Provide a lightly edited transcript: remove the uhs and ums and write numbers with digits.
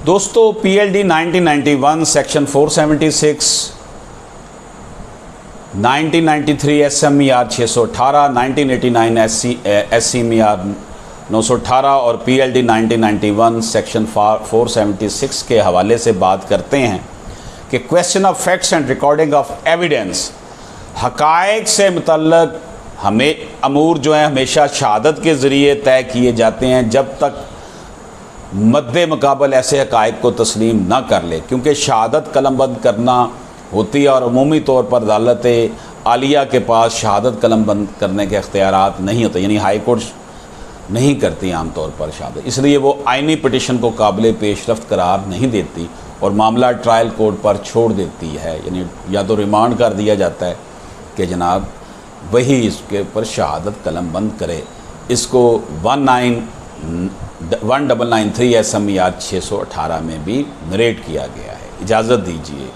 दोस्तों PLD 1991 section 476, 1993 SMER 618, 1989 SCMER 918 और PLD 1991 section 476 के हवाले से बात करते हैं कि question of facts and recording of evidence, हक़ाइक़ से मुतल्लक़ हमें अमूर जो हैं हमेशा शहादत के ज़रिए तय किए जाते हैं जब तक मद्दे मुकाबल ऐसे हक़ाइक़ को तस्लीम ना कर ले, क्योंकि शहादत कलमबंद करना होती है और अमूमी तौर पर अदालत आलिया के पास शहादत कलमबंद करने के अख्तियारात नहीं होते, यानी हाई कोर्ट नहीं करती आम तौर पर शहादत, इसलिए वो आइनी पिटिशन को काबिल पेशरफ्त करार नहीं देती और मामला ट्रायल कोर्ट पर छोड़ देती है, यानी या तो रिमांड कर दिया जाता है कि जनाब वही इसके ऊपर शहादत कलमबंद करे। इसको 1993 SMER 618 में भी नरेट किया गया है। इजाज़त दीजिए।